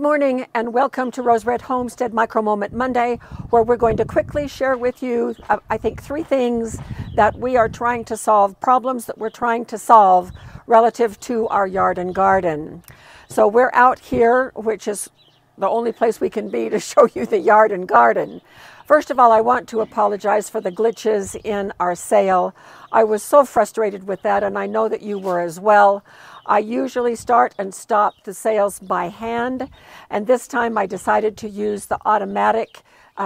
morning and welcome to Rose Red Homestead MicroMoment Monday, where we're going to quickly share with you, I think, 3 things that we are trying to solve, problems that we're trying to solve relative to our yard and garden. So we're out here, which is the only place we can be to show you the yard and garden. First of all, I want to apologize for the glitches in our sale. I was so frustrated with that, and I know that you were as well. I usually start and stop the sales by hand, and this time I decided to use the automatic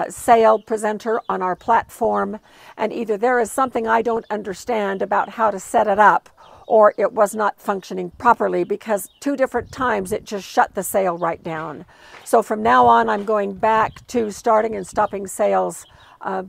sale presenter on our platform, and either there is something I don't understand about how to set it up, or it was not functioning properly, because 2 different times it just shut the sale right down. So from now on, I'm going back to starting and stopping sales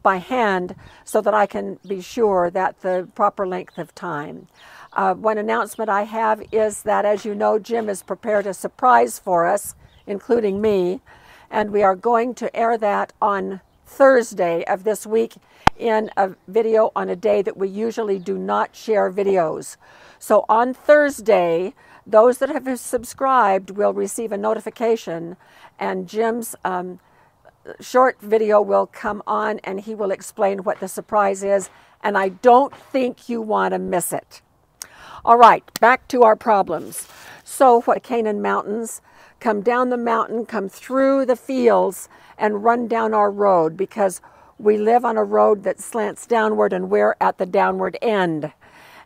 by hand so that I can be sure that the proper length of time. One announcement I have is that, as you know, Jim has prepared a surprise for us, including me, and we are going to air that on Thursday of this week in a video on a day that we usually do not share videos. So on Thursday, those that have subscribed will receive a notification, and Jim's short video will come on and he will explain what the surprise is, and I don't think you want to miss it. All right, back to our problems. So what Canaan Mountains, come down the mountain, come through the fields, and run down our road, because we live on a road that slants downward and we're at the downward end.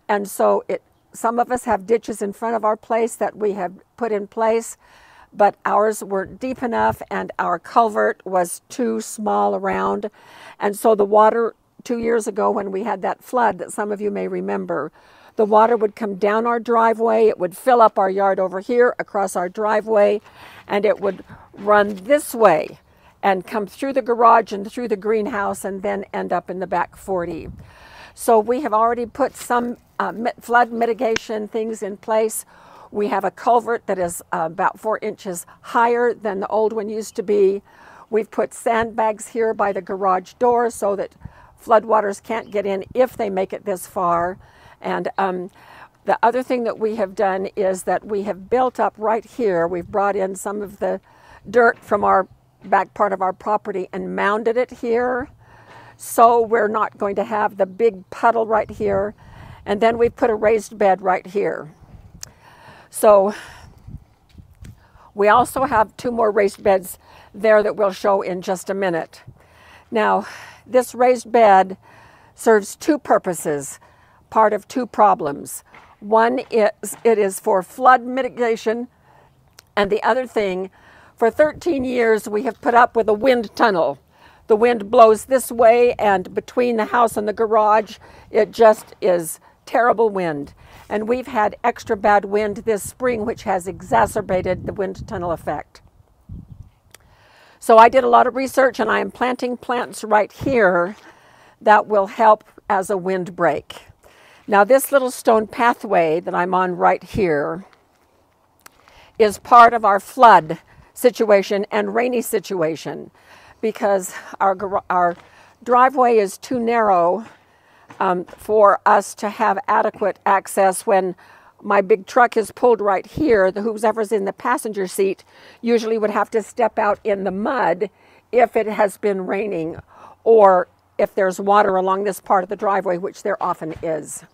And so some of us have ditches in front of our place that we have put in place, but ours weren't deep enough and our culvert was too small around. And so the water 2 years ago, when we had that flood that some of you may remember, the water would come down our driveway, it would fill up our yard over here across our driveway, and it would run this way and come through the garage and through the greenhouse and then end up in the back 40. So we have already put some flood mitigation things in place. We have a culvert that is about 4 inches higher than the old one used to be. We've put sandbags here by the garage door so that floodwaters can't get in if they make it this far. And the other thing that we have done is that we have built up right here. We've brought in some of the dirt from our back part of our property and mounded it here, so we're not going to have the big puddle right here. And then we've put a raised bed right here. So we also have 2 more raised beds there that we'll show in just a minute. Now, this raised bed serves 2 purposes, part of 2 problems. One is it is for flood mitigation, and the other thing, for 13 years we have put up with a wind tunnel. The wind blows this way, and between the house and the garage, it just is terrible wind. And we've had extra bad wind this spring, which has exacerbated the wind tunnel effect. So I did a lot of research, and I am planting plants right here that will help as a windbreak. Now, this little stone pathway that I'm on right here is part of our flood situation and rainy situation, because our driveway is too narrow for us to have adequate access. When my big truck is pulled right here, whoever's in the passenger seat usually would have to step out in the mud if it has been raining, or if there's water along this part of the driveway, which there often is.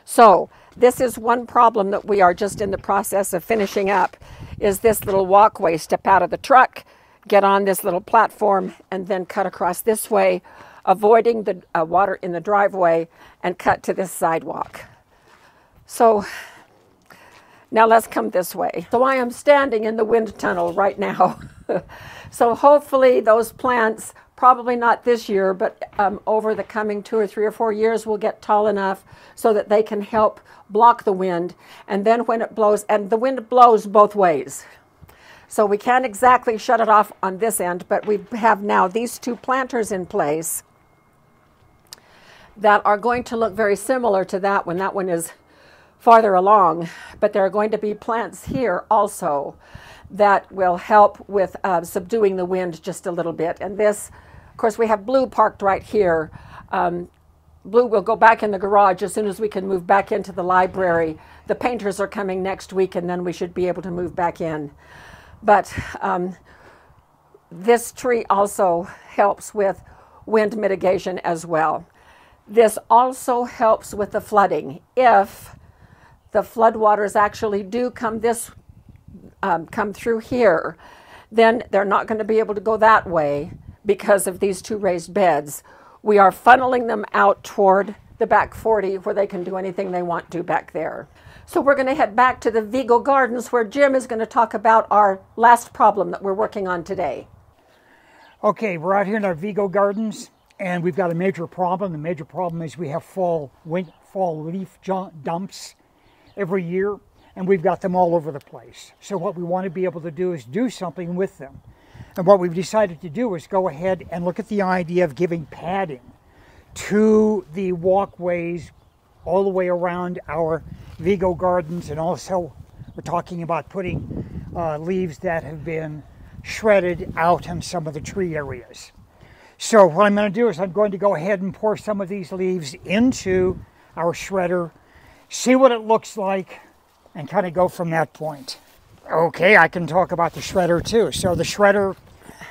So this is one problem that we are just in the process of finishing up, is this little walkway. Step out of the truck, get on this little platform, and then cut across this way, avoiding the water in the driveway, and cut to this sidewalk. So now let's come this way. So I am standing in the wind tunnel right now. So hopefully those plants, probably not this year, but over the coming 2 or 3 or 4 years, will get tall enough so that they can help block the wind. And then when it blows, and the wind blows both ways, so we can't exactly shut it off on this end, but we have now these 2 planters in place that are going to look very similar to that one. That one is farther along, but there are going to be plants here also that will help with subduing the wind just a little bit. And this, of course, we have Blue parked right here. Blue will go back in the garage as soon as we can move back into the library. The painters are coming next week, and then we should be able to move back in. But this tree also helps with wind mitigation as well. This also helps with the flooding. If the floodwaters actually do come through here, then they're not going to be able to go that way because of these two raised beds. We are funneling them out toward the back 40 where they can do anything they want to back there. So we're going to head back to the Vigo Gardens where Jim is going to talk about our last problem that we're working on today. Okay, we're out here in our Vigo Gardens and we've got a major problem. The major problem is we have fall leaf dumps every year, and we've got them all over the place. So what we want to be able to do is do something with them. And what we've decided to do is go ahead and look at the idea of giving padding to the walkways all the way around our Vigo Gardens, and also we're talking about putting leaves that have been shredded out in some of the tree areas. So what I'm going to do is I'm going to go ahead and pour some of these leaves into our shredder, see what it looks like, and kind of go from that point. Okay, I can talk about the shredder too. So the shredder,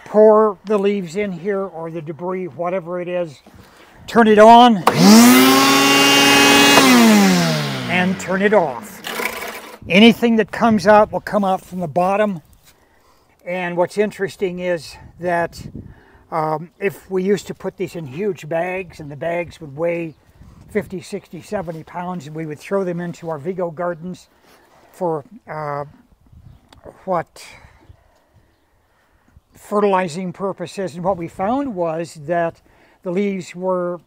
pour the leaves in here, or the debris, whatever it is, turn it on, and turn it off. Anything that comes out will come out from the bottom. And what's interesting is that if we used to put these in huge bags, and the bags would weigh 50, 60, 70 pounds, and we would throw them into our Vigo Gardens for fertilizing purposes. And what we found was that the leaves were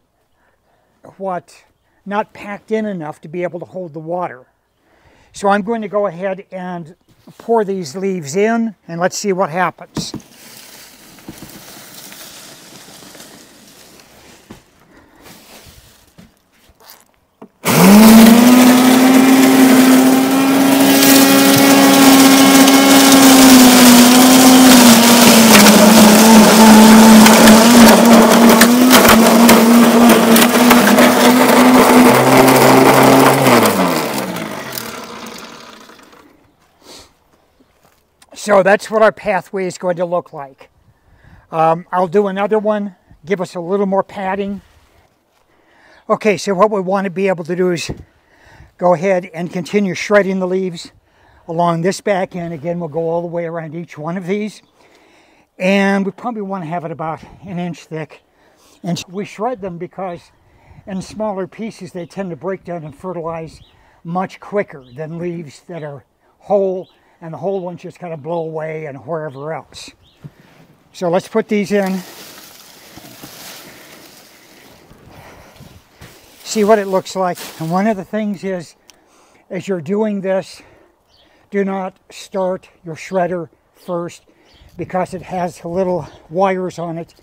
not packed in enough to be able to hold the water. So I'm going to go ahead and pour these leaves in, and let's see what happens. So that's what our pathway is going to look like. I'll do another one, give us a little more padding. Okay, so what we want to be able to do is go ahead and continue shredding the leaves along this back end. Again, we'll go all the way around each one of these. And we probably want to have it about 1 inch thick. And we shred them because in smaller pieces they tend to break down and fertilize much quicker than leaves that are whole, and the whole ones just kind of blow away and wherever else. So let's put these in. See what it looks like. And one of the things is, as you're doing this, do not start your shredder first, because it has little wires on it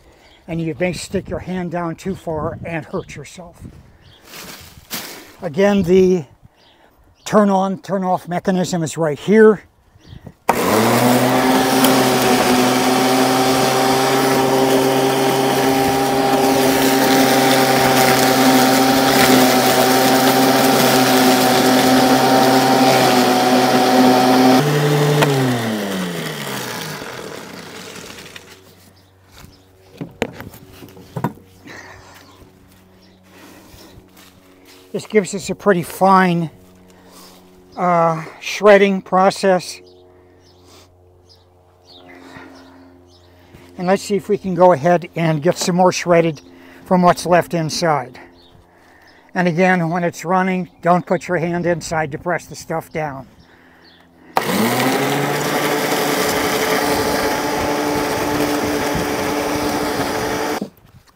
and you may stick your hand down too far and hurt yourself. Again, the turn on, turn off mechanism is right here. This gives us a pretty fine shredding process. And let's see if we can go ahead and get some more shredded from what's left inside. And again, when it's running, don't put your hand inside to press the stuff down.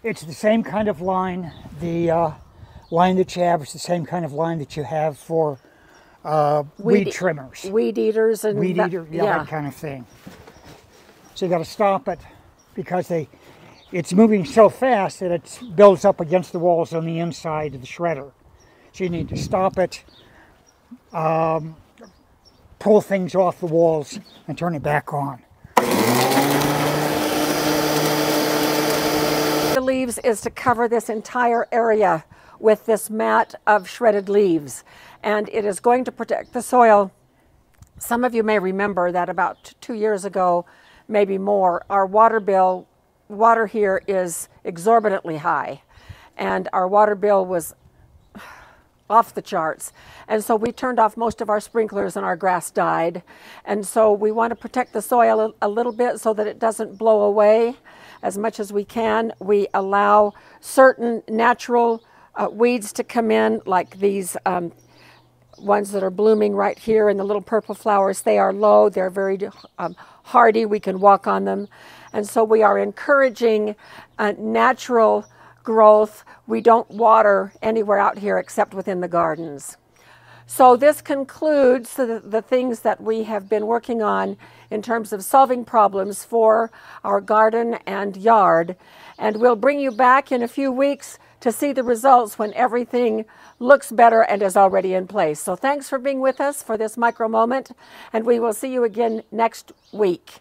It's the same kind of line. The line that you have is the same kind of line that you have for weed trimmers. Weed eaters and that kind of thing. So you got to stop it because it's moving so fast that it builds up against the walls on the inside of the shredder. So you need to stop it, pull things off the walls, and turn it back on. The leaves is to cover this entire area with this mat of shredded leaves, and it is going to protect the soil Some of you may remember that about 2 years ago, maybe more, our water here is exorbitantly high, and our water bill was off the charts. And so we turned off most of our sprinklers and our grass died. And so we want to protect the soil a little bit so that it doesn't blow away as much as we can. We allow certain natural weeds to come in, like these ones that are blooming right here, and the little purple flowers. They are low, they're very hardy, we can walk on them. And so we are encouraging natural growth. We don't water anywhere out here except within the gardens. So this concludes the things that we have been working on in terms of solving problems for our garden and yard. And we'll bring you back in a few weeks to see the results when everything looks better and is already in place. So thanks for being with us for this micro moment, and we will see you again next week.